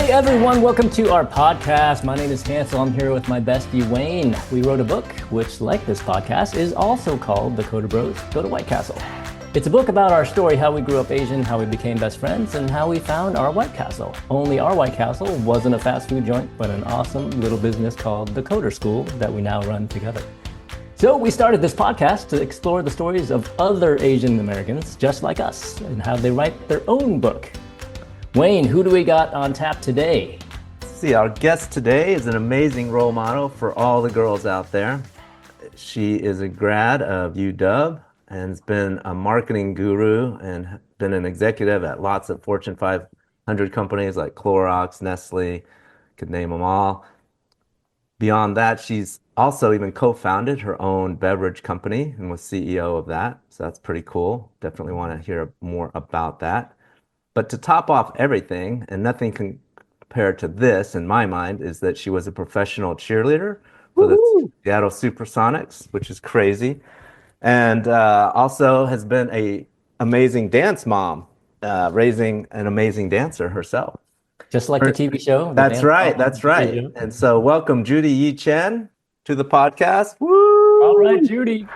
Hey everyone, welcome to our podcast. My name is Hansel. I'm here with my bestie Wayne. We wrote a book, which, like this podcast, is also called theCoderBros Go to White Castle. It's a book about our story, how we grew up Asian, how we became best friends, and how we found our White Castle. Only our White Castle wasn't a fast food joint, but an awesome little business called the Coder School that we now run together. So we started this podcast to explore the stories of other Asian Americans just like us and how they write their own book. Wayne, who do we got on tap today? See, our guest today is an amazing role model for all the girls out there. She is a grad of UW and has been a marketing guru and been an executive at lots of Fortune 500 companies like Clorox, Nestle, could name them all. Beyond that, she's also even co-founded her own beverage company and was CEO of that. So that's pretty cool. Definitely want to hear more about that. But to top off everything, and nothing can compare to this in my mind, is that she was a professional cheerleader for the Seattle SuperSonics, which is crazy. And also has been an amazing dance mom, raising an amazing dancer herself. Just like the TV show? That's right, that's right. And so welcome Judy Chen to the podcast. Woo! All right, Judy.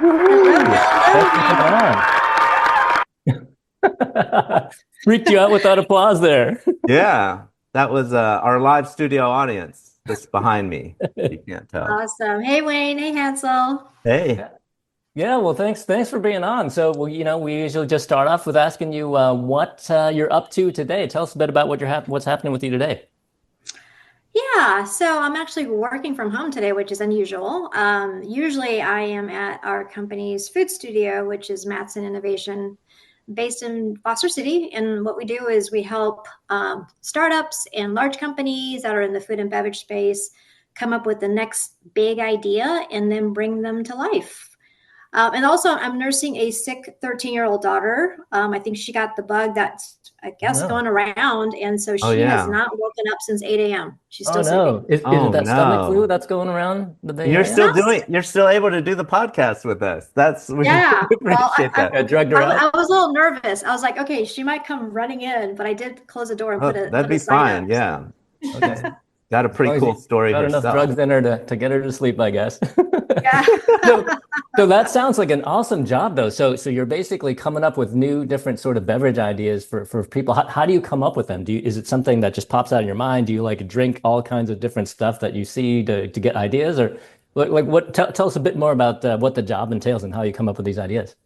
Freaked you out with that applause there. Yeah, that was our live studio audience just behind me. You can't tell. Awesome. Hey, Wayne. Hey, Hansel. Hey. Yeah, well, thanks for being on. So, we usually just start off with asking you what you're up to today. Tell us a bit about what's happening with you today. Yeah, so I'm actually working from home today, which is unusual. Usually I am at our company's food studio, which is Matson Innovation, based in Foster City. And what we do is we help startups and large companies that are in the food and beverage space come up with the next big idea and then bring them to life. And also, I'm nursing a sick 13-year-old daughter. I think she got the bug that's, I guess, going around. And so she has not woken up since 8 a.m. She's still sleeping. Is it that stomach flu that's going around? You're still able to do the podcast with us. We appreciate that. I drugged her out. I was a little nervous. I was like, okay, she might come running in, but I did close the door and put that'd be fine. Yeah. Okay. Got a pretty cool story herself. Enough drugs in her to get her to sleep, I guess. Yeah. So that sounds like an awesome job, though. So you're basically coming up with new, different sort of beverage ideas for people. How do you come up with them? Is it something that just pops out of your mind? Do you like drink all kinds of different stuff that you see to get ideas, or tell us a bit more about what the job entails and how you come up with these ideas?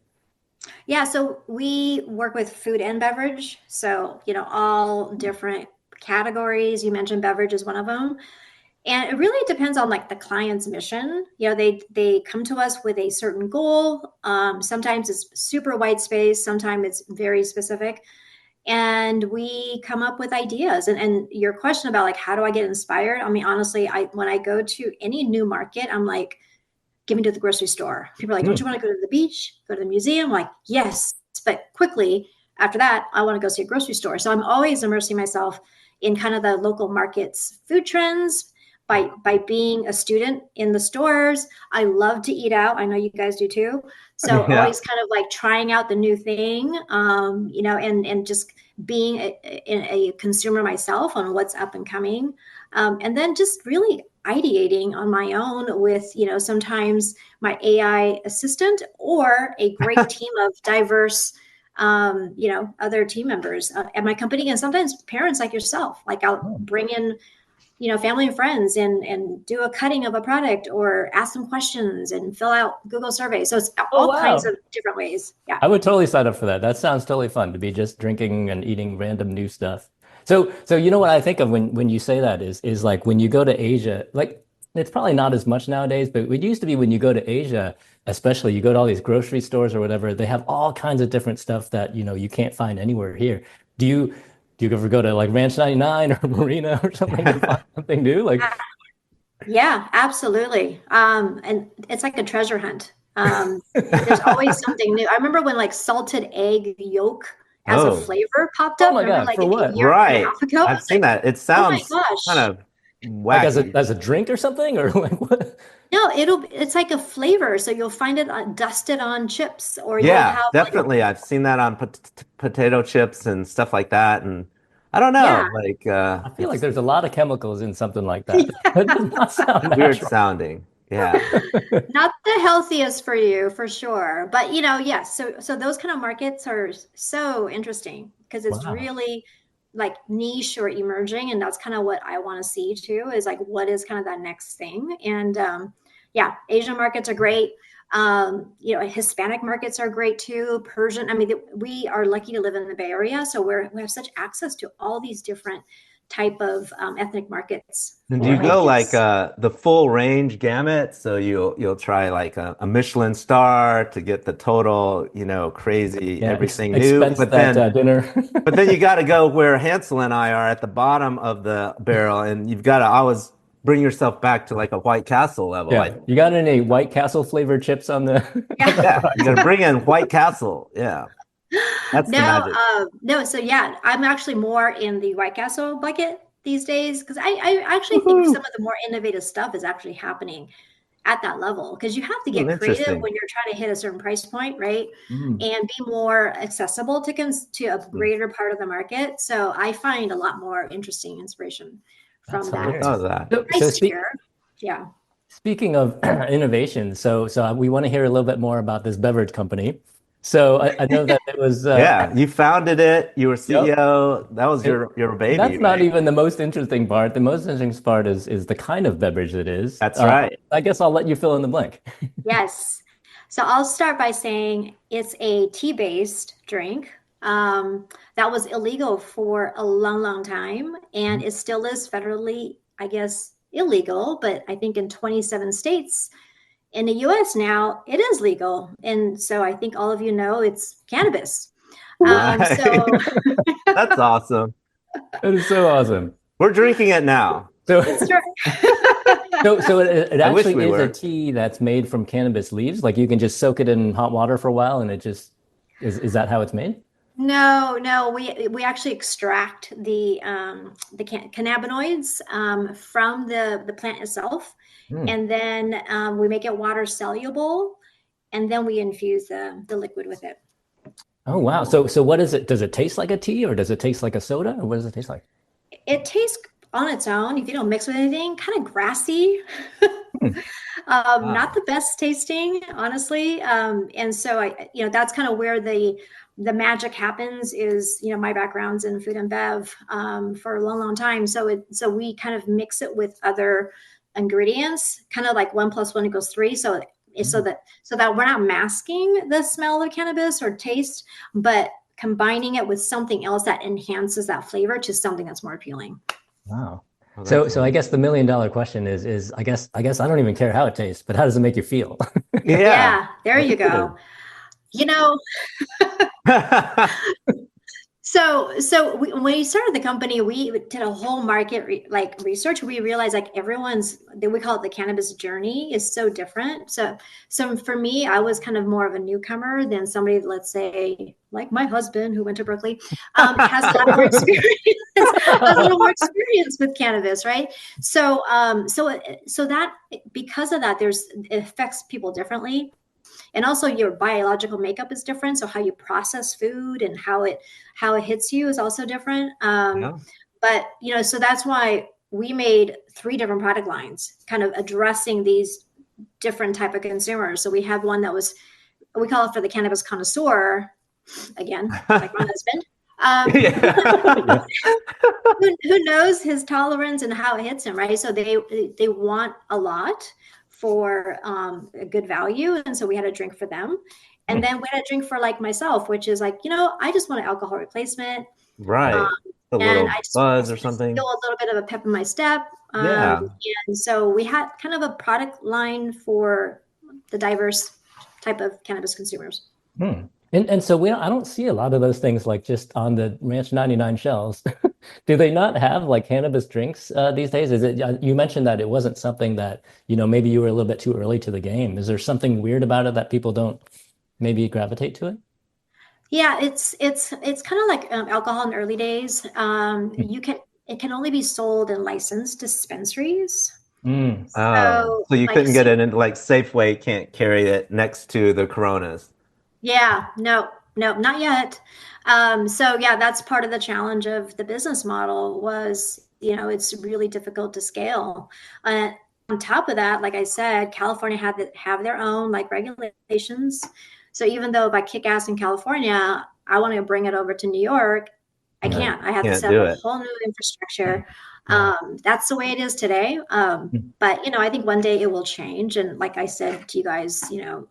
Yeah, so we work with food and beverage. So, all different categories. You mentioned beverage is one of them. And it really depends on the client's mission. They come to us with a certain goal. Sometimes it's super wide space. Sometimes it's very specific. And we come up with ideas. And your question about how do I get inspired? I mean, honestly, when I go to any new market, I'm like, give me to the grocery store. People are like, don't you want to go to the beach, go to the museum? I'm like, yes, but quickly after that, I want to go see a grocery store. So I'm always immersing myself in kind of the local market's food trends. By being a student in the stores. I love to eat out. I know you guys do too. So always kind of trying out the new thing, and just being a consumer myself on what's up and coming. And then just really ideating on my own with, sometimes my AI assistant or a great team of diverse, other team members at my company. And sometimes parents like yourself, I'll bring in family and friends and do a cutting of a product or ask them questions and fill out Google surveys. So it's all kinds of different ways. Yeah. I would totally sign up for that. That sounds totally fun to be just drinking and eating random new stuff. So what I think of when you say that is when you go to Asia, it's probably not as much nowadays, but it used to be when you go to Asia, especially you go to all these grocery stores or whatever, they have all kinds of different stuff that, you can't find anywhere here. Do you ever go to Ranch 99 or Marina or something to find something new? Yeah, absolutely. And it's like a treasure hunt. There's always something new. I remember when salted egg yolk as a flavor popped up. Oh my God, for what? Right. I've seen that. It sounds kind of wacky. As a drink or something, or what? No, it's like a flavor. So you'll find it dusted on chips, or definitely. I've seen that on potato chips and stuff like that. And I don't know, Yeah. like I feel like it's there's a lot of chemicals in something like that. That does not sound weird natural. sounding. Yeah. Not the healthiest for you, for sure. But yes. So those kind of markets are so interesting because it's Wow. really like niche or emerging, and that's kind of what I want to see too. Is like what is kind of that next thing. And yeah, Asian markets are great. Hispanic markets are great too. Persian. I mean, we are lucky to live in the Bay Area, so we have such access to all these different type of ethnic markets And do you for Wow. go like gifts. the full range gamut? So you'll try like a Michelin star to get the total, crazy Yeah, everything new. expense that dinner. But then you got to go where Hansel and I are at the bottom of the barrel, and you've got to always bring yourself back to like a White Castle level, I Yeah. think. You got any White Castle flavored chips on the on the Yeah. Yeah, you got to horizon? bring in White Castle. Yeah, that's the No, magic. no. So yeah, I'm actually more in the White Castle bucket these days because I actually think Woohoo! some of the more innovative stuff is actually happening at that level because you have to get creative Interesting. when you're trying to hit a certain price point, right? Mm, And be more accessible to a Hmm. greater part of the market. So I find a lot more interesting inspiration that's from I never that thought hilarious. of that. So price tier. Yeah. speaking of innovation, so we want to hear a little bit more about this beverage company. So I know that it was Yeah, you founded it. You were yep. CEO. That was It, your baby, that's not right? even the most interesting part. The most interesting part is the kind of beverage it is. That's right. I guess I'll let you fill in the blank. Yes. So I'll start by saying it's a tea-based drink that was illegal for a long, long time, and it still is federally, I guess, illegal. But I think in 27 states in the US now, it is legal. And so I think all of you know it's cannabis. Right. So That's awesome. That is so awesome. We're drinking it now. So it's true. so it I wish actually we is a were. tea that's made from cannabis leaves. Like you can just soak it in hot water for a while, and it just is that how it's made? No, no, we actually extract the cannabinoids from the plant itself, Hmm. and then we make it water soluble, and then we infuse the liquid with it. Oh wow. So what is it? Does it taste like a tea or does it taste like a soda? Or what does it taste like? It tastes on its own if you don't mix with anything, kind of grassy. Hmm. Not Wow. the best tasting, honestly. And so that's kind of where the magic happens is, my background's in food and bev for a long, long time. So we kind of mix it with other ingredients, kind of like 1 + 1 = 3. So that we're not masking the smell of cannabis or taste, but combining it with something else that enhances that flavor to something that's more appealing. Wow. Well, So that's so I guess the $1 million question is I guess I don't even care how it tastes, but how does it make you feel? yeah. Yeah, there No you go. kidding. You know, when we started the company, we did a whole market research. We realized like we call it the cannabis journey is so different. So for me, I was kind of more of a newcomer than somebody, let's say, like my husband who went to Berkeley, has a lot more experience, has a little more experience with cannabis, right? So that because of that, it affects people differently, and also your biological makeup is different, so how you process food and how it hits you is also different. Yeah. But so that's why we made 3 different product lines kind of addressing these different type of consumers. So we have one that we call it for the cannabis connoisseur, again like my husband, who, Yeah. Yeah. who knows his tolerance and how it hits him, right? So they want a lot for a good value, and so we had a drink for them. And Hmm. then we had a drink for like myself, which is like, I just want an alcohol replacement, um, Right. A and little I just buzz or want to feel something. a little bit of a pep in my step. Yeah. And so we had kind of a product line for the diverse type of cannabis consumers. Hmm. And so I don't see a lot of those things like just on the Ranch 99 shelves. Do they not have like cannabis drinks these days? Is it you mentioned that it wasn't something that, maybe you were a little bit too early to the game. Is there something weird about it that people don't maybe gravitate to it? Yeah, it's kind of like alcohol in the early days. Hmm. It can only be sold in licensed dispensaries. Mm. Oh, So so you like, couldn't get it in like Safeway can't carry it next to the Coronas. yeah, no. no, not yet. So yeah, that's part of the challenge of the business model was, it's really difficult to scale. On top of that, like I said, California have their own like regulations. So even though if I kick ass in California, I want to bring it over to New York, I Right. can't. I have to Can't set up do a it. whole new infrastructure. Yeah. That's the way it is today. But I think one day it will change. And like I said to you guys,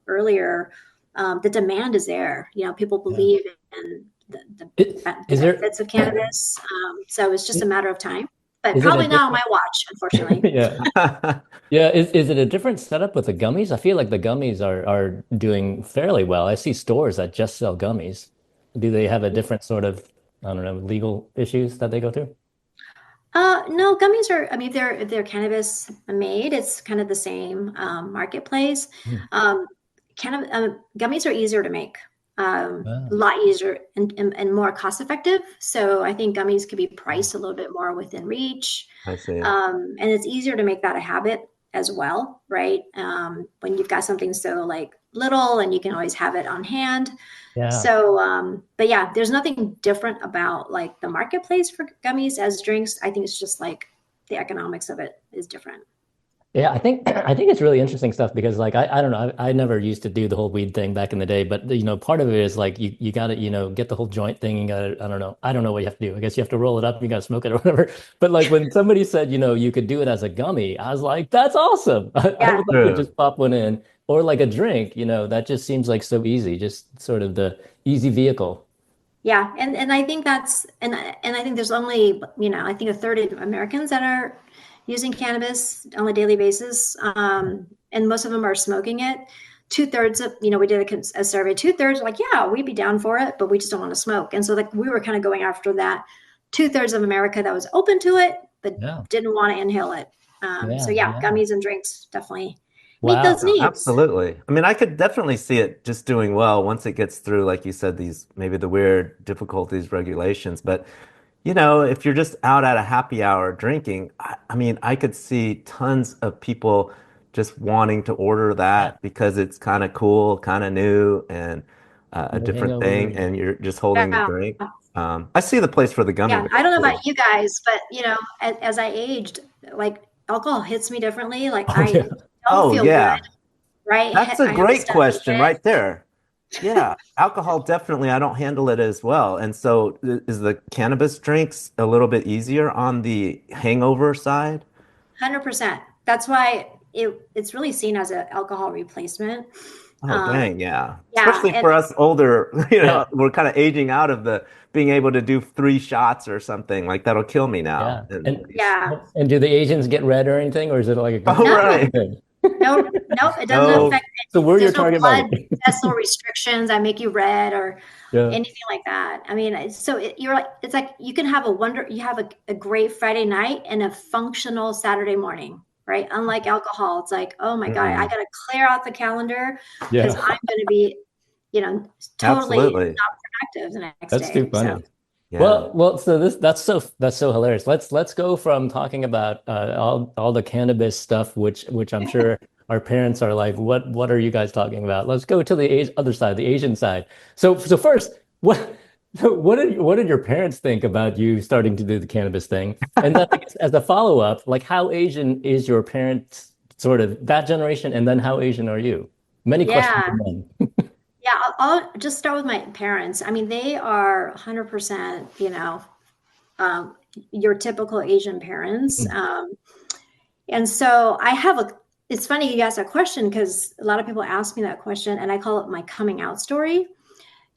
earlier, the demand is there. People Yeah. believe in the Is there, benefits of cannabis. So it's just a matter of time. But is it a probably not on different, my watch, unfortunately. yeah. Yeah, is it a different setup with the gummies? I feel like the gummies are doing fairly well. I see stores that just sell gummies. Do they have a different sort of, I don't know, legal issues that they go through? No, gummies are, I mean, if they're cannabis made, it's kind of the same marketplace. Hmm. Um, Gummies are easier to make, a Wow. lot easier and more cost effective. So I think gummies could be priced a little bit more within reach. I see. And it's easier to make that a habit as well, right? When you've got something so like little and you can always have it on hand. Yeah. So, but yeah, there's nothing different about like the marketplace for gummies as drinks. I think it's just like the economics of it is different. Yeah, I think it's really interesting stuff because like I don't know, I never used to do the whole weed thing back in the day, but part of it is like you gotta, get the whole joint thing, you gotta, I don't know what you have to do. I guess you have to roll it up, you gotta smoke it or whatever. But like when somebody said, you could do it as a gummy, I was like, that's awesome. I Yeah. would like to True. just pop one in or like a drink, that just seems like so easy, just sort of the easy vehicle. Yeah. And I think and I think there's only, I think a third of Americans that are using cannabis on a daily basis. And most of them are smoking it. Two-thirds of, we did a survey, two-thirds are like, yeah, we'd be down for it, but we just don't want to smoke. And so like we were kind of going after that two-thirds of America that was open to it, but Yeah. didn't want to inhale it. So Yeah. yeah, Yeah. gummies and drinks definitely meet those Wow. No, needs. absolutely. I mean, I could definitely see it just doing well once it gets through, like you said, these maybe the weird difficulties, regulations. But, if you're just out at a happy hour drinking, I mean, I could see tons of people just wanting to order Yeah. that because it's kind of cool, kind of new, and a No different thing, hangover. and you're just holding the Yeah. drink. I see the place for the gummy Yeah. I bears don't know too. about you guys, but as I aged, like alcohol hits me differently. Like Oh I yeah. don't Oh, feel good, yeah. right? That's a I have a great stuffy question head. right there. Yeah, alcohol definitely, I don't handle it as well. And so is the cannabis drinks a little bit easier on the hangover side? 100%. That's why it's really seen as an alcohol replacement. Oh, Um, dang, yeah. yeah, Especially and for us older, Yeah. we're kind of aging out of the being able to do 3 shots or something. Like that'll kill me now. Yeah. And And yeah, and do the Asians get red or anything, or is it like a oh, completely no, right. different thing? no, it doesn't No. affect. So we're your There's no target blood market. vessel restrictions that make you red or Yeah. anything like that. I mean, you're like it's like you can have you have a great Friday night and a functional Saturday morning, right? Unlike alcohol, it's like, oh my God, I Mm-mm. got to clear out the calendar because Yeah. I'm going to be, totally Absolutely. not productive the next That's too day. So. funny. Yeah. Well, so that's so hilarious. Let's go from talking about all the cannabis stuff, which I'm sure our parents are like, what are you guys talking about? Let's go to the other side, the Asian side. So first, what what did your parents think about you starting to do the cannabis thing? And then I guess as a follow-up, like how Asian is your parents, sort of that generation, and then how Asian are you? Many questions Yeah, in one. yeah. I'll just start with my parents. I mean, they are 100%, um, your typical Asian parents. And so I have it's funny you asked that question because a lot of people ask me that question, and I call it my coming out story.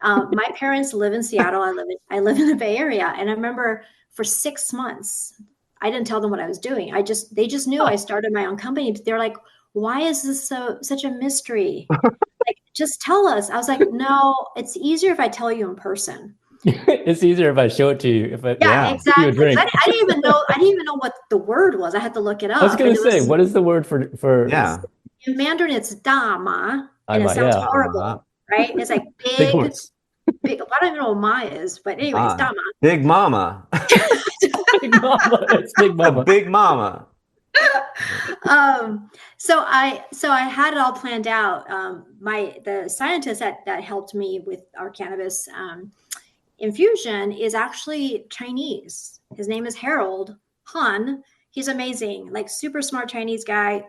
My parents live in Seattle. I live in the Bay Area, and I remember for 6 months, I didn't tell them what I was doing. They just knew I Huh. started my own company. They're like, "Why is this such a mystery? Like, just tell us." I was like, "No, it's easier if I tell you in person." It's easier if I show it to you, if I Yeah, Yeah. give you a exactly. 'Cause drink. I didn't even know. I didn't even know what the word was. I had to look it I was up, gonna and it say, was what is the word for Yeah. in Mandarin. It's "dama," and I'm it sounds yeah, Dama. horrible, right? It's like big big, horse. big. I don't even know what "ma" is, but anyways, Ah, "dama." Big Mama. Big mama. It's big A mama. big mama. So I had it all planned out. The scientist that helped me with our cannabis infusion is actually Chinese. His name is Harold Han. He's amazing, like super smart Chinese guy,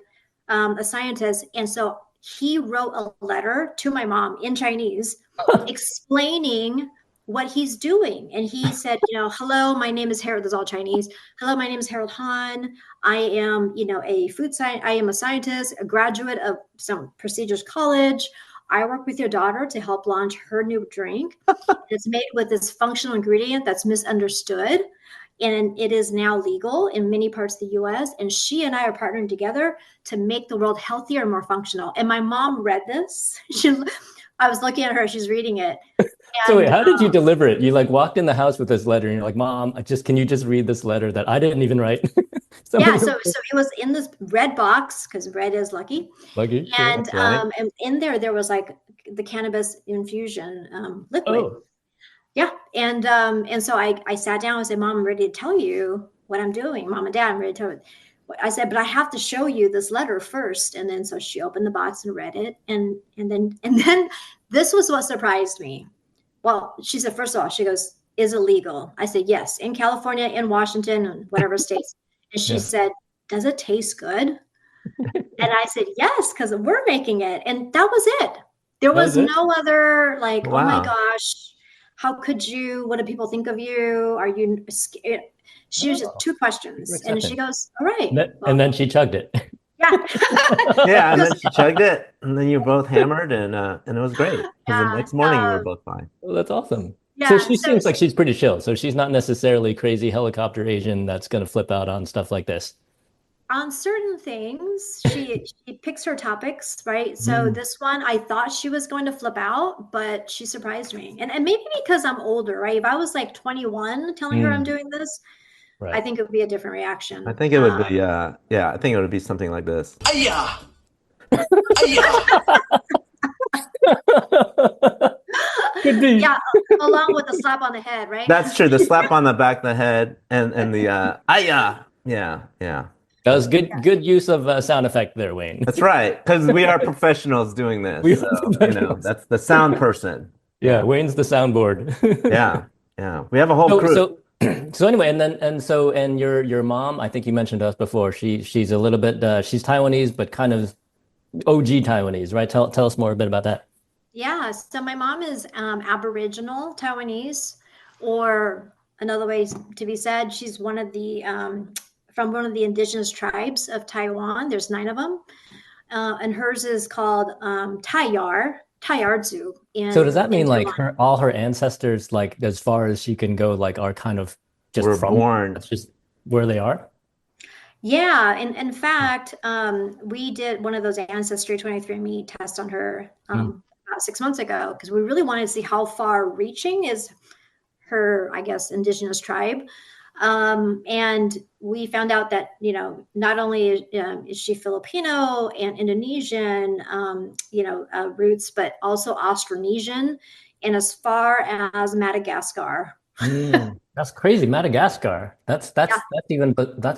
a scientist. And so he wrote a letter to my mom in Chinese explaining what he's doing. And he said, hello, my name is Harold. This is all Chinese. Hello, my name is Harold Han. I am, I am a scientist, a graduate of some prestigious college. I work with your daughter to help launch her new drink. It's made with this functional ingredient that's misunderstood. And it is now legal in many parts of the US. And she and I are partnering together to make the world healthier and more functional. And my mom read this. I was looking at her, she's reading it. So wait, how did you deliver it? You like walked in the house with this letter and you're like, Mom, can you just read this letter that I didn't even write? So it was in this red box because red is lucky. Lucky. And Sure. Right. and in there was like the cannabis infusion liquid. Oh. Yeah. And so I sat down and said, Mom, I'm ready to tell you what I'm doing. Mom and Dad, I'm ready to tell you. I said, but I have to show you this letter first. And then so she opened the box and read it. And then this was what surprised me. Well, she said, first of all, she goes, is it legal? I said, yes, in California, in Washington, and whatever states. And she said, does it taste good? And I said, yes, because we're making it. And that was it. There was no other like, wow. Oh my gosh, how could you? What do people think of you? Are you scared? She was just two questions. And she goes, all right. And then she chugged it. Yeah. Yeah, and then she chugged it, and then you both hammered, and it was great. Because the next morning you were both fine. Well, that's awesome. Yeah, so she seems like she's pretty chill. So she's not necessarily crazy helicopter Asian that's going to flip out on stuff like this. On certain things, she picks her topics, right? So this one, I thought she was going to flip out, but she surprised me. And maybe because I'm older, right? If I was like 21 telling her I'm doing this, right. I think it would be a different reaction. I think it would be, I think it would be something like this. Yeah, along with the slap on the head, right? That's true. The slap on the back of the head and the yeah. That was good use of sound effect there, Wayne. That's right, because we are professionals doing this. That's the sound person. Yeah, Wayne's the soundboard. Yeah. We have a whole crew. So anyway, and your mom, I think you mentioned to us before, she's a little bit she's Taiwanese, but kind of OG Taiwanese, right? Tell us more a bit about that. Yeah, so my mom is Aboriginal Taiwanese, or another way to be said, she's one of the from one of the indigenous tribes of Taiwan. There's 9 of them, and hers is called Taiardzu. So does that mean like all her ancestors, like as far as she can go, like are kind of just born? That's just where they are. Yeah, and in fact, we did one of those Ancestry 23andMe tests on her about 6 months ago because we really wanted to see how far reaching is her, I guess, indigenous tribe. And we found out that, not only is she Filipino and Indonesian, roots, but also Austronesian and as far as Madagascar. That's crazy. Madagascar. That's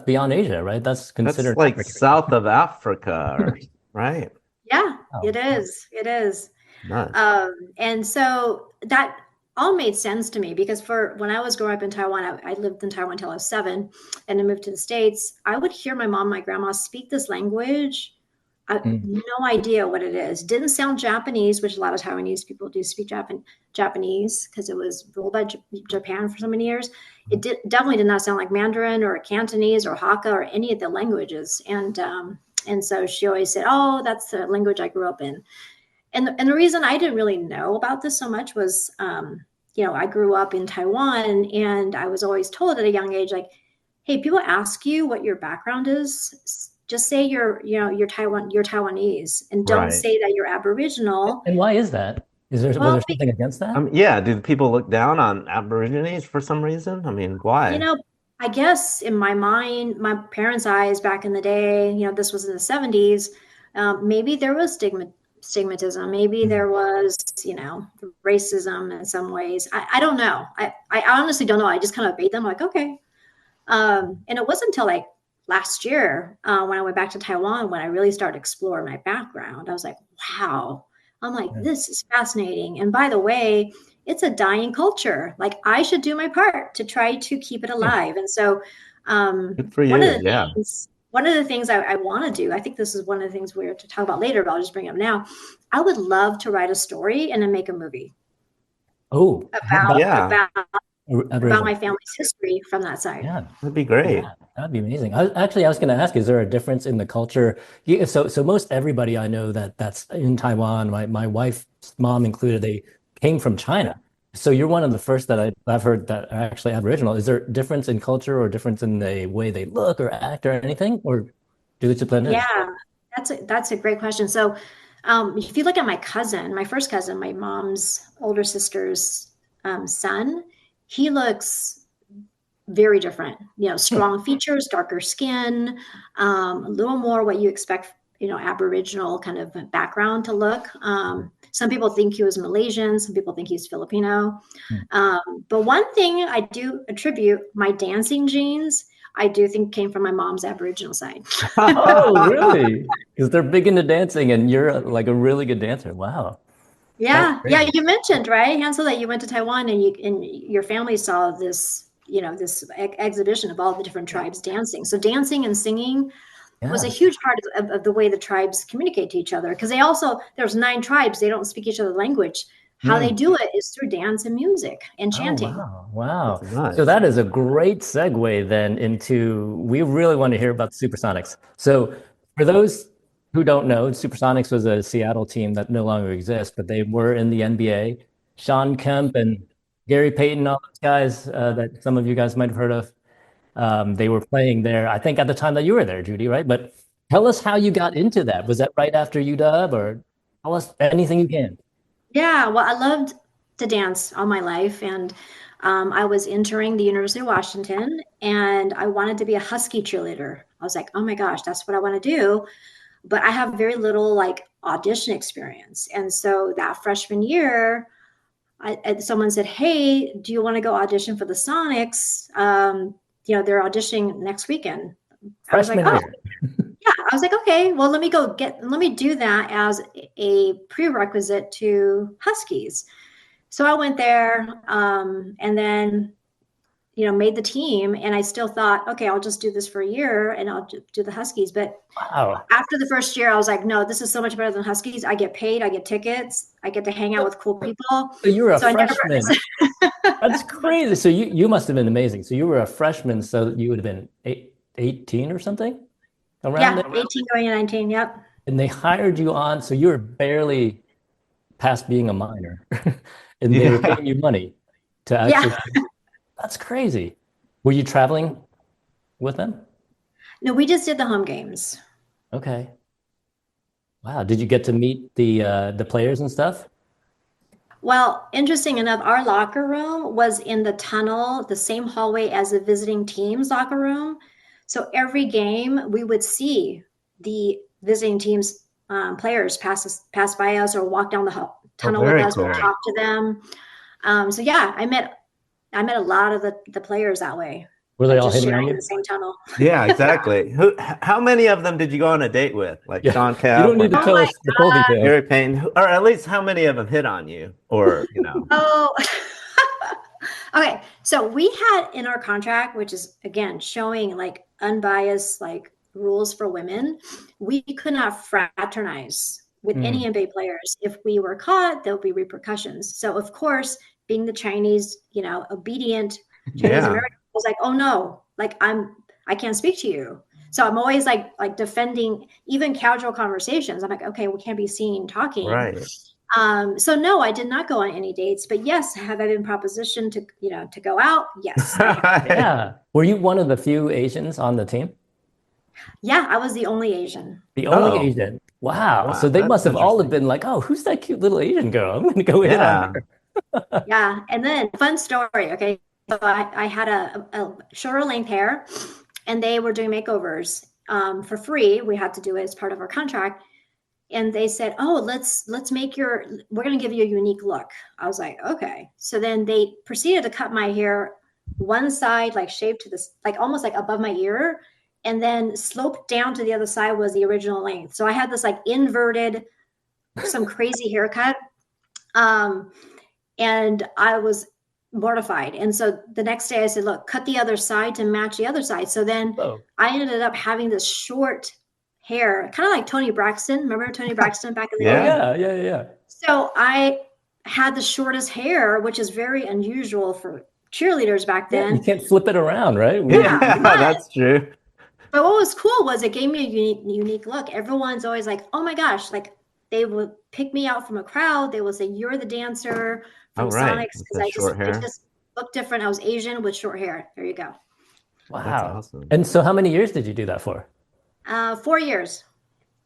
beyond Asia, right? That's considered like Africa. South of Africa, right? Yeah, it is. It is. Nice. And so that all made sense to me because when I was growing up in Taiwan, I lived in Taiwan until I was 7 and I moved to the States. I would hear my mom, my grandma speak this language. I had no idea what it is. Didn't sound Japanese, which a lot of Taiwanese people do speak Japanese because it was ruled by Japan for so many years. It definitely did not sound like Mandarin or Cantonese or Hakka or any of the languages. And so she always said, oh, that's the language I grew up in. And the reason I didn't really know about this so much was, I grew up in Taiwan and I was always told at a young age, like, hey, people ask you what your background is. Just say you're Taiwanese and don't say that you're Aboriginal. And why is that? Was there something against that? Do people look down on Aborigines for some reason? I mean, why? I guess in my mind, my parents' eyes back in the day, this was in the 70s, maybe there was stigmatism. Maybe there was, racism in some ways. I don't know. I honestly don't know. I just kind of obeyed them like, okay. And it wasn't until like last year, when I went back to Taiwan, when I really started exploring my background, I was like, wow, I'm like, this is fascinating. And by the way, it's a dying culture. Like I should do my part to try to keep it alive. And so Good for one of you. the Yeah. things, one of the things I want to do, I think this is one of the things we're to talk about later, but I'll just bring it up now. I would love to write a story and then make a movie Oh, how about about Yeah, about original? my family's history from that side. Yeah. that'd be great. Yeah, that'd be amazing. I was going to ask, is there a difference in the culture? Yeah, so most everybody I know that's in Taiwan, my wife's mom included, they came from China. So you're one of the first that I've heard that are actually Aboriginal. Is there difference in culture or difference in the way they look or act or anything, or do they just blend in? Yeah, that's a great question. So, if you look at my cousin, my first cousin, my mom's older sister's son, he looks very different. You know, Hmm. strong features, darker skin, a little more what you expect, you know, Aboriginal kind of background to look. Some people think he was Malaysian, some people think he's Filipino. Hmm. But one thing I do attribute my dancing genes, I do think came from my mom's Aboriginal side. Oh, really? Because they're big into dancing and you're like a really good dancer. Wow. That's Yeah, yeah. crazy. You mentioned, right, Hansel, that you went to Taiwan and your family saw this, you know, this exhibition of all the different tribes dancing. So dancing and singing was a Yeah. huge part of the way the tribes communicate to each other. Because they also, there's 9 tribes, they don't speak each other's language. How they Hmm. do it is through dance and music and Oh, chanting. wow. That's Wow. So nuts. that is a great segue then into, we really want to hear about SuperSonics. So for those who don't know, SuperSonics was a Seattle team that no longer exists, but they were in the NBA. Shawn Kemp and Gary Payton, all those guys that some of you guys might have heard of, they were playing there, I think at the time that you were there, Judy, right? But tell us how you got into that. Was that right after UW or tell us anything you can? Yeah, well, I loved to dance all my life, and I was entering the University of Washington, and I wanted to be a Husky cheerleader. I was like, oh my gosh, that's what I want to do. But I have very little like audition experience. And so that freshman year, someone said, hey, do you want to go audition for the Sonics? You know, they're auditioning next weekend. I was like, Freshman oh, year. yeah. I was like, okay, well, let me do that as a prerequisite to Huskies. So I went there, and then, you know, made the team. And I still thought, okay, I'll just do this for a year and I'll do the Huskies. But Wow. after the first year, I was like, no, this is so much better than Huskies. I get paid, I get tickets, I get to hang out with cool people. So you were a So I freshman. never, That's crazy. So you must have been amazing. So you were a freshman, so you would have been 18 or something around yeah, there. 18 going to 19. Yep. And they hired you on, so you were barely past being a minor. And they were Yeah. paying you money to Yeah. actually, that's crazy. Were you traveling with them? No, we just did the home games. Okay. Wow. Did you get to meet the players and stuff? Well, interesting enough, our locker room was in the tunnel, the same hallway as the visiting team's locker room. So every game, we would see the visiting team's players pass by us or walk down the Oh, tunnel with very us. We'd cool. talk to them. So yeah, I met a lot of the players that way, Were they like all just hitting on sharing the you? same tunnel. Yeah, exactly. How many of them did you go on a date with? Like Yeah. Shawn You don't Kemp need or to Oh tell my us the full details. Gary Payton, or at least how many of them hit on you? Or, Oh, okay. So we had in our contract, which is again showing like unbiased like rules for women, we could not fraternize with any Mm. NBA players. If we were caught, there'll be repercussions. So of course, being the Chinese, you know, obedient Chinese yeah, American, I was like, oh no, like I can't speak to you. So I'm always like defending even casual conversations. I'm like, okay, we can't be seen talking. right. So no, I did not go on any dates, but yes, have I been propositioned to, you know, to go out? Yes, I have. Yeah. Were you one of the few Asians on the team? Yeah, I was the only Asian. The only Oh, Asian. Wow. wow, So they that's must have all have interesting. been like, oh, who's that cute little Asian girl? I'm going to go hit on Yeah. her. Yeah. And then fun story. Okay. So I had a shorter length hair and they were doing makeovers for free. We had to do it as part of our contract. And they said, oh, let's make we're going to give you a unique look. I was like, okay. So then they proceeded to cut my hair one side, like shaved to this, like almost like above my ear. and then sloped down to the other side was the original length. So I had this like inverted, some crazy haircut. And I was mortified. And so the next day I said, look, cut the other side to match the other side. So then I ended up having this short hair, kind of like Tony Braxton. Remember Tony Braxton back in the day? Yeah. So I had the shortest hair, which is very unusual for cheerleaders back then. You can't flip it around, right? Yeah, that's true. But what was cool was it gave me a unique look. Everyone's always like, oh my gosh, like they would pick me out from a crowd. They would say, you're the dancer from Sonics. Because I just looked different. I was Asian with short hair. There you go. Wow. That's awesome. And so how many years did you do that for? 4 years.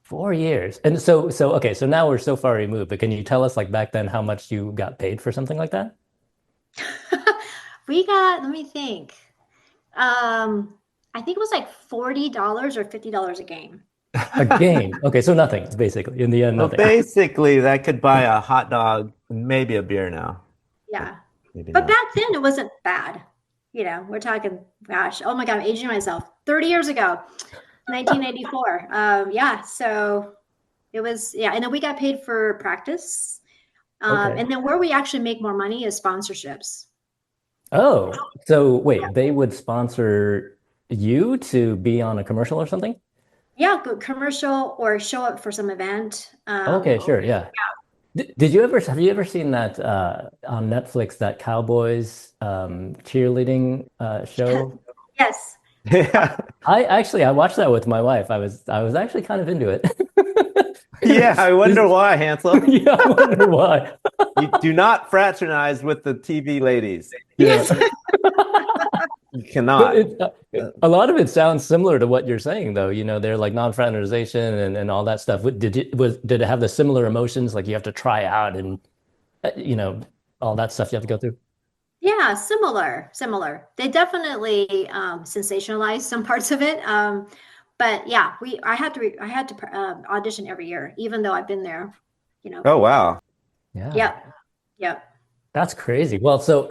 4 years. And so okay, so now we're so far removed, but can you tell us like back then how much you got paid for something like that? We got, let me think. I think it was like $40 or $50 a game. A game. Okay, so nothing, basically. In the end, nothing. Well, basically, that could buy a hot dog, maybe a beer now. Yeah. Maybe But not. back then it wasn't bad. You know, we're talking, gosh, oh my God, I'm aging myself. 30 years ago, 1984. Yeah, so it was, and then we got paid for practice. And then where we actually make more money is sponsorships. Oh, so wait, they would sponsor you to be on a commercial or something? Yeah, good commercial or show up for some event. Okay, sure, yeah. Have you ever seen that on Netflix, that Cowboys cheerleading show? Yes. Yeah. I watched that with my wife. I was actually kind of into it. Yeah, I wonder why, Hansel. Yeah, I wonder why. You do not fraternize with the TV ladies. Yeah. You cannot. A lot of it sounds similar to what you're saying, though. You know, they're like non-fraternization and all that stuff. Did it have the similar emotions? Like you have to try out and all that stuff you have to go through? Yeah, similar. They definitely sensationalized some parts of it. But yeah, I had to audition every year, even though I've been there, Oh, wow. Yeah. Yep. That's crazy. Well, so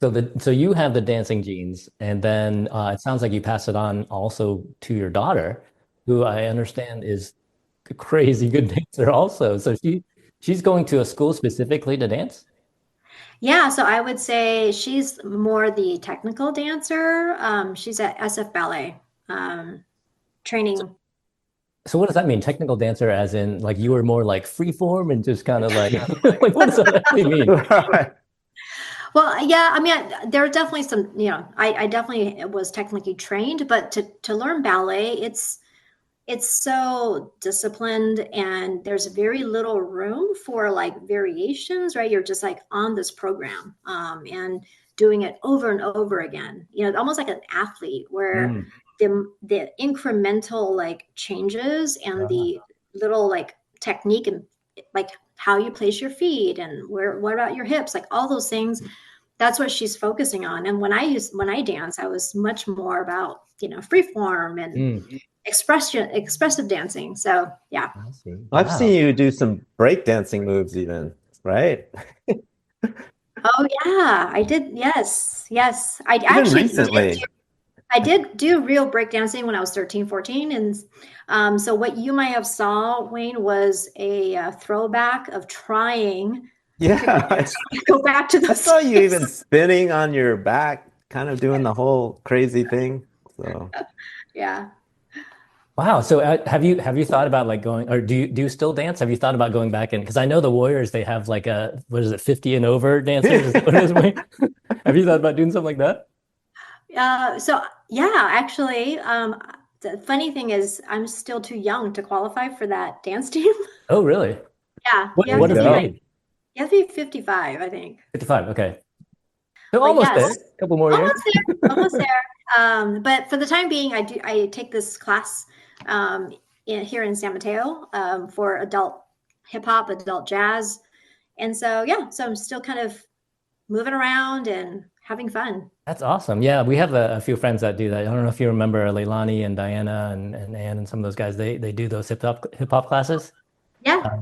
you have the dancing genes, and then it sounds like you pass it on also to your daughter, who I understand is a crazy good dancer also. So she's going to a school specifically to dance? Yeah, so I would say she's more the technical dancer. She's at SF Ballet training. So what does that mean? Technical dancer, as in like you were more like free form and just kind of like, like what does that actually mean? Right. Well, yeah, I mean, there are definitely some, I definitely was technically trained, but to learn ballet, it's so disciplined and there's very little room for like variations, right? You're just like on this program and doing it over and over again, almost like an athlete where the incremental like changes and the little like technique and like how you place your feet and what about your hips, like all those things. That's what she's focusing on. And when I dance, I was much more about, free form and expressive dancing. So yeah. I've seen you do some breakdancing moves even, right? Oh yeah, I did. Yes. I Even actually recently. I did do real breakdancing when I was 13, 14. And so what you might have saw, Wayne, was a throwback of trying Yeah. go back to the I saw you even spinning on your back, kind of doing the whole crazy thing. So yeah. Wow. So have you thought about like going, or do you still dance? Have you thought about going back in? Because I know the Warriors, they have like what is it, 50 and over dancers? What is it? Have you thought about doing something like that? So yeah, actually, the funny thing is I'm still too young to qualify for that dance team. Oh, really? Yeah. What is the age? You have to be 55, I think. 55. Okay. So But almost there. yes, A couple more years. almost there. But for the time being, I take this class here in San Mateo for adult hip hop, adult jazz. And so, yeah, so I'm still kind of moving around and having fun. That's awesome. Yeah, we have a few friends that do that. I don't know if you remember Leilani and Diana and Ann and some of those guys. They do those hip hop classes. Yeah.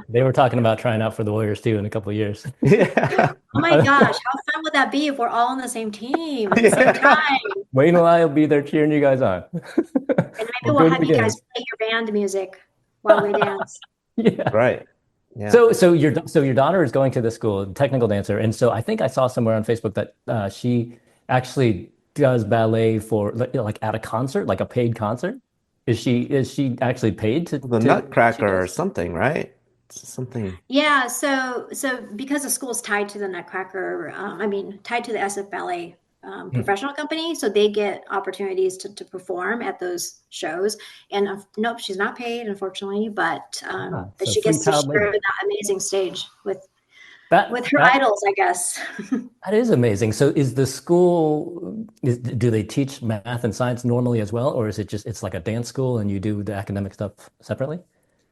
They were talking about trying out for the Warriors too in a couple of years. Yeah. Oh my gosh, how fun would that be if we're all on the same team at the same time? Wayne and I will be there cheering you guys on. And maybe We're we'll good have at the you game. guys play your band music while we dance. Yeah. Right. Yeah. So your daughter is going to the school, technical dancer, and so I think I saw somewhere on Facebook that she actually does ballet for like at a concert, like a paid concert. Is she actually paid The to she Nutcracker or does? something, right? Something. Yeah, so because the school's tied to the Nutcracker, I mean, tied to the SF Ballet Hmm. professional company, so they get opportunities to perform at those shows. And nope, she's not paid, unfortunately, but So she free gets to child share labor. that amazing stage That with her that idols, I guess. that is amazing. So is the school do they teach math and science normally as well, or is it just it's like a dance school and you do the academic stuff separately?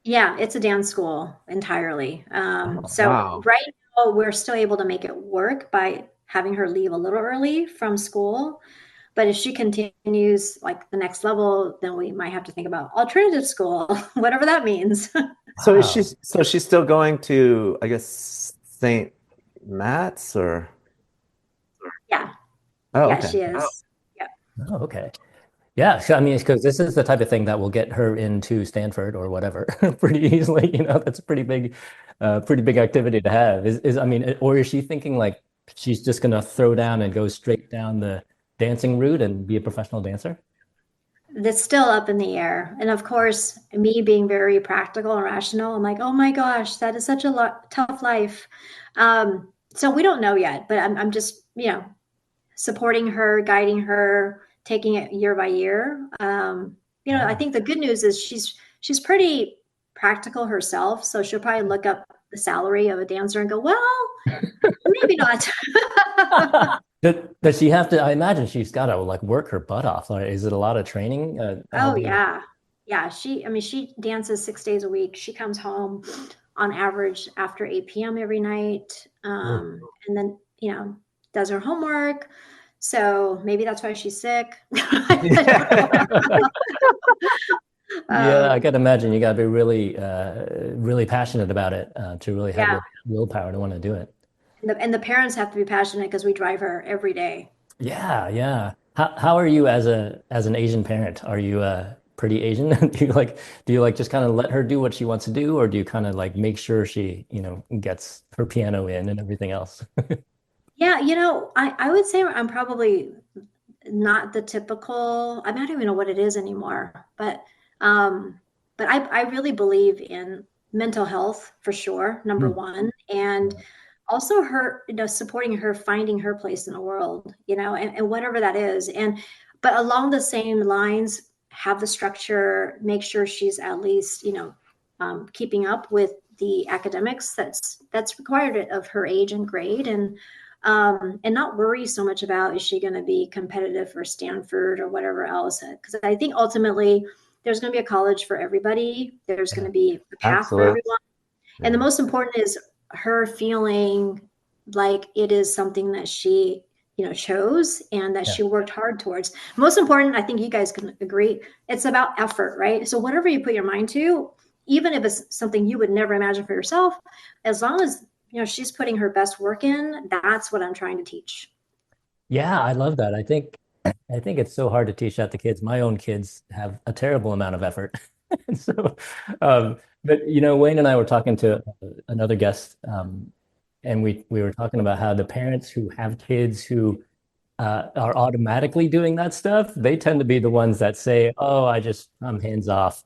Yeah, it's a dance school entirely. Oh, So Wow. right now we're still able to make it work by having her leave a little early from school. But if she continues like the next level, then we might have to think about alternative school, whatever that means. wow. So she's still going to, I guess, St. Matt's or Yeah, oh, yeah, okay. she is. Yeah, Oh, okay. Yeah, so, I mean, because this is the type of thing that will get her into Stanford or whatever pretty easily. That's a pretty big activity to have. I mean, or is she thinking like she's just gonna throw down and go straight down the dancing route and be a professional dancer? that's still up in the air. And of course, me being very practical and rational, I'm like, oh my gosh, that is such a tough life. So we don't know yet, but I'm just, supporting her, guiding her, taking it year by year. I Yeah. think the good news is she's pretty practical herself, so she'll probably look up the salary of a dancer and go, well, maybe not. Does she have to? I imagine she's got to like work her butt off. Like, is it a lot of training? How Oh do you? yeah. Yeah, I mean, she dances 6 days a week. She comes home on average after 8 p.m. every night. Ooh. And then, does her homework. So maybe that's why she's sick. I don't know. Yeah, I Um, can imagine you got to be really passionate about it to really have yeah. the willpower to want to do it. And the parents have to be passionate because we drive her every day. Yeah, yeah. How are you as an Asian parent? Are you pretty Asian? Do you like just kind of let her do what she wants to do, or do you kind of like make sure she, gets her piano in and everything else? Yeah, I would say I'm probably not the typical, I don't even know what it is anymore, um, but I really believe in mental health for sure, number Hmm. one, and also her, supporting her, finding her place in the world, and whatever that is. But along the same lines, have the structure, make sure she's at least, keeping up with the academics that's required of her age and grade, and not worry so much about is she going to be competitive for Stanford or whatever else. Because I think ultimately there's going to be a college for everybody. There's going Yeah, to be a path for Absolutely. everyone. And the Yeah. most important is her feeling like it is something that she, chose and that yeah, she worked hard towards. Most important, I think you guys can agree, it's about effort, right? So whatever you put your mind to, even if it's something you would never imagine for yourself, as long as she's putting her best work in, that's what I'm trying to teach. yeah. I love that. I think it's so hard to teach that to kids. My own kids have a terrible amount of effort. So, but Wayne and I were talking to another guest, and we were talking about how the parents who have kids who are automatically doing that stuff, they tend to be the ones that say, "Oh, I'm hands off."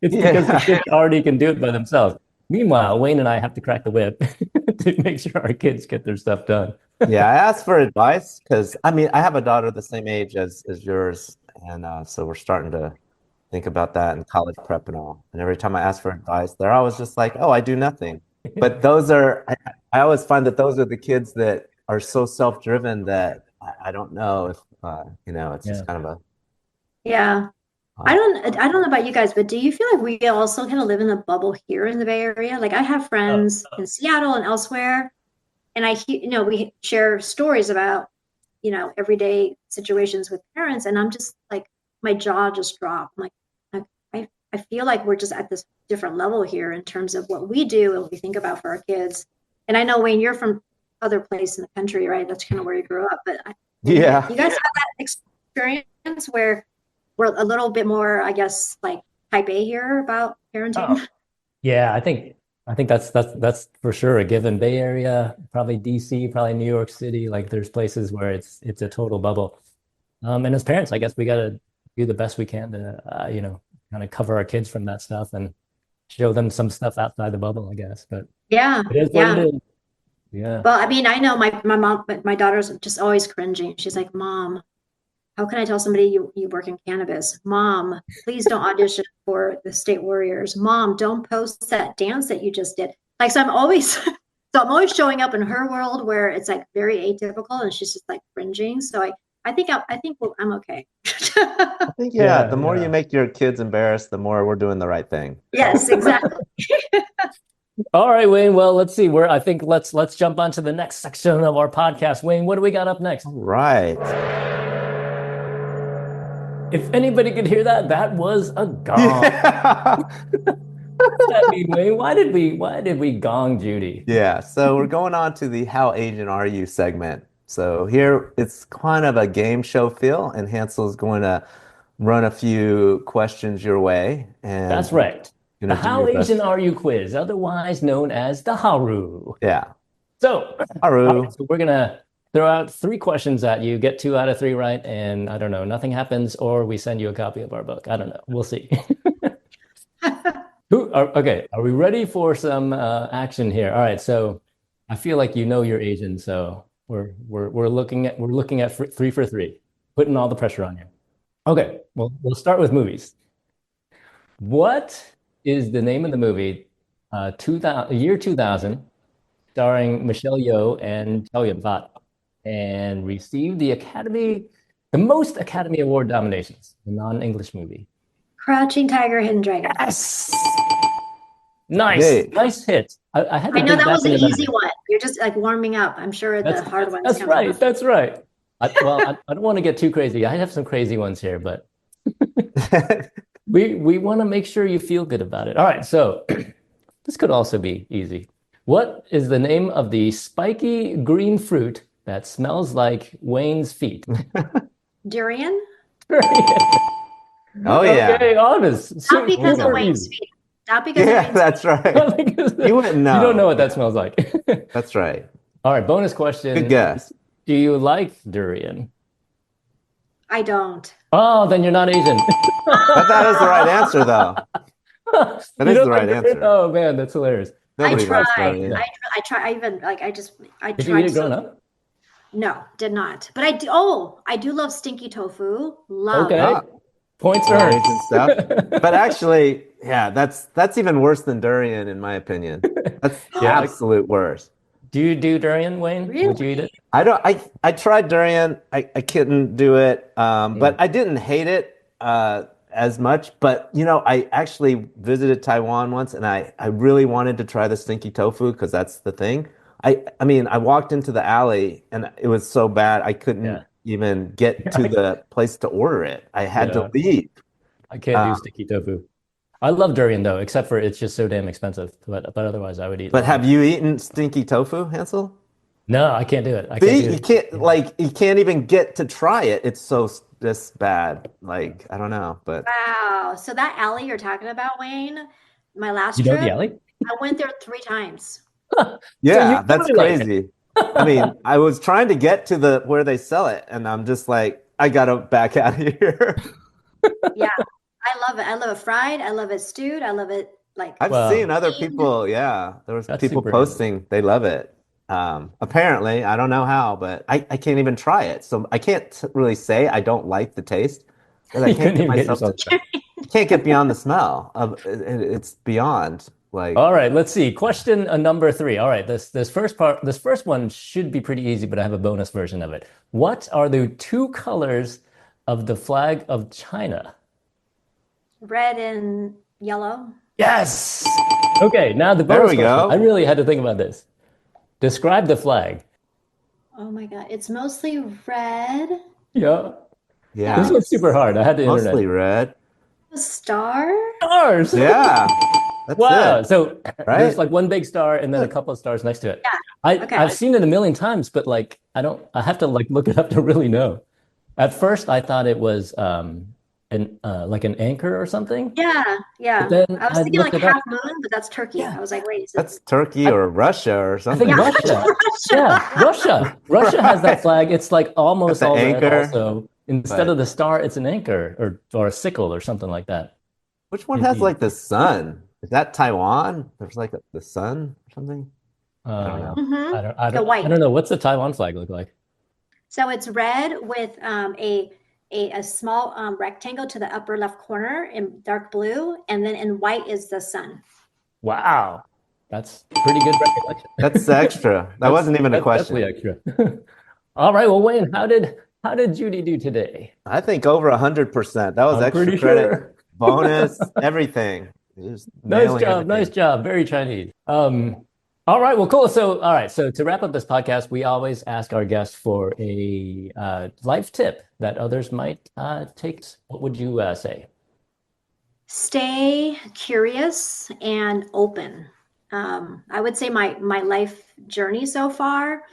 It's because the Yeah. kids already can do it by themselves. Meanwhile, Wayne and I have to crack the whip to make sure our kids get their stuff done. Yeah, I asked for advice because I mean I have a daughter the same age as yours, and so we're starting to think about that in college prep and all. And every time I ask for advice, they're always just like, "Oh, I do nothing." But I always find that those are the kids that are so self-driven that I don't know if it's Yeah. just kind of Yeah. I uh, don't I don't know about you guys, but do you feel like we also kind of live in a bubble here in the Bay Area? Like I have Oh, friends in Seattle and elsewhere, and we share stories about, everyday situations with parents, and I'm just like my jaw just dropped. I'm like I feel like we're just at this different level here in terms of what we do and what we think about for our kids. And I know Wayne, you're from other place in the country, right? That's kind of where you grew up, but yeah. you guys have that experience where we're a little bit more, I guess, like type A here about parenting? Oh, yeah, I think that's for sure a given. Bay Area, probably DC, probably New York City. Like there's places where it's a total bubble. And as parents, I guess we got to do the best we can to, kind of cover our kids from that stuff and show them some stuff outside the bubble, I guess. But Yeah, it is what it yeah. is. Yeah. Well, I mean, I know my mom, but my daughter's just always cringing. She's like, Mom, how can I tell somebody you work in cannabis? Mom, please don't audition for the State Warriors. Mom, don't post that dance that you just did. Like, so I'm always so I'm always showing up in her world where it's like very atypical, and she's just like cringing. So I think I'm okay. I think, yeah, the more you make your kids embarrassed, the more we're doing the right thing. Yes, exactly. All right, Wayne. Well, let's see. I think let's jump on to the next section of our podcast. Wayne, what do we got up next? All right. If anybody could hear that, that was a gong. What does that mean, Wayne? Why did we gong Judy? Yeah, so we're going on to the How Asian Are You segment. So here it's kind of a game show feel, and Hansel's going to run a few questions your way. And That's right. you're The gonna do How your best. Asian Are You quiz, otherwise known as the Haru. Yeah. So, Haru. all right, so we're gonna throw out 3 questions at you, get 2 out of 3 right, and I don't know, nothing happens, or we send you a copy of our book. I don't know. We'll see. Okay, are we ready for some action here? All right, so I feel like you know you're Asian, so we're looking at 3 for 3, putting all the pressure on you. Okay, well, we'll start with movies. What is the name of the movie, year 2000, starring Michelle Yeoh and Chow Yun-fat, and received the most Academy Award nominations, a non-English movie? Crouching Tiger, Hidden Dragon. Yes. Nice, Yay. nice hit. I had to I know think that back was an in the easy memory. one. You're just like warming up. I'm sure the hard one's That's coming right. up. That's right. I don't want to get too crazy. I have some crazy ones here, but we want to make sure you feel good about it. All right, so this could also be easy. What is the name of the spiky green fruit that smells like Wayne's feet? Durian? Oh, yeah. Okay, honest. Not because of Super Wayne's easy. feet. Not because of Yeah, Wayne's that's right. Not because You wouldn't know. You don't know what that smells like. That's right. All right, bonus question. Good guess. Do you like durian? I don't. Oh, then you're not Asian. But that is the right answer, though. That You is don't the right like durian? answer. Oh man, that's hilarious. Nobody I likes tried. durian. I tried. I even like. I Did you tried. eat it growing up? No, did not. But I do. Oh, I do love stinky tofu. Love. Okay. Ah, Points some earned. Asian stuff. But actually, yeah, that's even worse than durian, in my opinion. That's the Yeah. absolute worst. Do you do durian, Wayne? Would you eat it? I don't. I tried durian. I couldn't do it. But I didn't hate it as much. But I actually visited Taiwan once, and I really wanted to try the stinky tofu because that's the thing. I mean, I walked into the alley, and it was so bad I couldn't Yeah. even get to the place to order it. I had to leave. I can't do sticky tofu. I love durian though, except for it's just so damn expensive. But otherwise, I would eat. But have you eaten stinky tofu, Hansel? No, I can't do it. I See, can't do you it. can't you can't even get to try it. It's so this bad. Like, I don't know, but Wow. So that alley you're talking about, Wayne, my last You know trip, the alley? I went there 3 times. yeah, you that's totally like it. crazy. I mean, I was trying to get to the where they sell it, and I'm just like, I gotta back out of here. Yeah, I love it. I love it fried. I love it stewed. I love it like. I've Wow. seen other people, yeah, there was That's people super posting, they love it. Apparently, I don't know how, but I can't even try it. So I can't really say I don't like the taste. 'Cause I You can't couldn't get even get myself yourself. I can't get beyond the smell of it. It's beyond like All right, let's see. Question number 3. All right, this first one should be pretty easy, but I have a bonus version of it. What are the 2 colors of the flag of China? Red and yellow. Yes. Okay, now the There bonus we question. go. I really had to think about this. Describe the flag. Oh my God. It's mostly red. Yeah. yeah, This was super hard. I had the internet. mostly red. A star. Stars. Yeah, that's Wow. it. So Right? there's like one big star and then a couple of stars next to it. Yeah. Okay. I've seen it a million times, but like I have to like look it up to really know. At first, I thought it was like an anchor or something. Yeah, But yeah. then I was I thinking looked like it up. half moon, but that's Turkey. Yeah, I was like, wait, is it? That's Turkey I, or Russia or I think something. Yeah, Russia. Yeah, Russia. Russia. Russia has that flag. It's like Got almost the all red. anchor, Also, instead but of the star, it's an anchor or a sickle or something like that. which one has Indeed. like the sun? Is that Taiwan? There's like the sun or something? I don't know. Hmm. The I white. don't know. What's the Taiwan flag look like? So it's red with a small rectangle to the upper left corner in dark blue, and then in white is the sun. Wow, that's pretty good recollection. That's extra. That wasn't even a That's definitely question. extra. All right, well, Wayne, how did Judy do today? I think over 100%. That was I'm extra pretty credit, sure. bonus, everything. Just Nice nailing job, nice everything. job. Very Chinese. All right, well, cool. So, all right, so to wrap up this podcast, we always ask our guests for a life tip that others might take. What would you say? Stay curious and open. I would say my life journey so far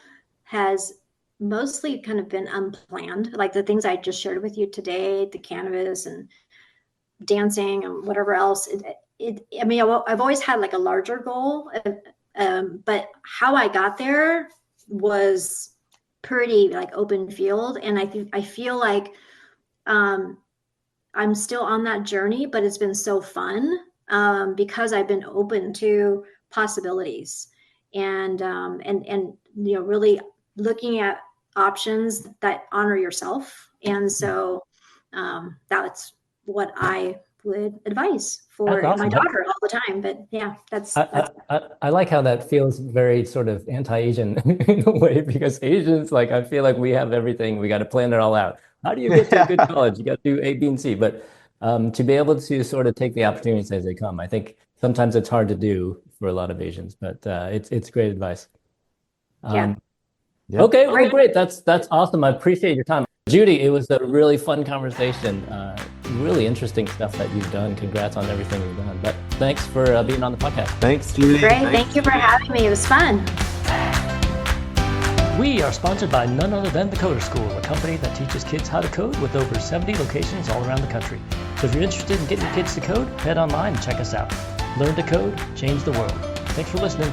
has mostly kind of been unplanned, like the things I just shared with you today, the canvas and dancing and whatever else. I mean, I've always had like a larger goal, but how I got there was pretty like open field, and I feel like um, I'm still on that journey, but it's been so fun because I've been open to possibilities and really looking at options that honor yourself. And so that's what I would advise That's for my awesome. daughter all the time. But yeah, I like how that feels very sort of anti-Asian in a way, because Asians, like, I feel like we have everything. We got to plan it all out. How do you get to a good Yeah. college? You got to do A, B, and C. But to be able to sort of take the opportunities as they come, I think sometimes it's hard to do for a lot of Asians, but it's great advice. yeah. Um, Yep. okay, well, Great. great. That's awesome. I appreciate your time. Judy, it was a really fun conversation. Really interesting stuff that you've done. Congrats on everything you've done. But thanks for being on the podcast. Thanks, Judy. Great. Thank you for having me. It was fun. We are sponsored by none other than the Coder School, a company that teaches kids how to code with over 70 locations all around the country. So if you're interested in getting your kids to code, head online and check us out. Learn to code, change the world. Thanks for listening.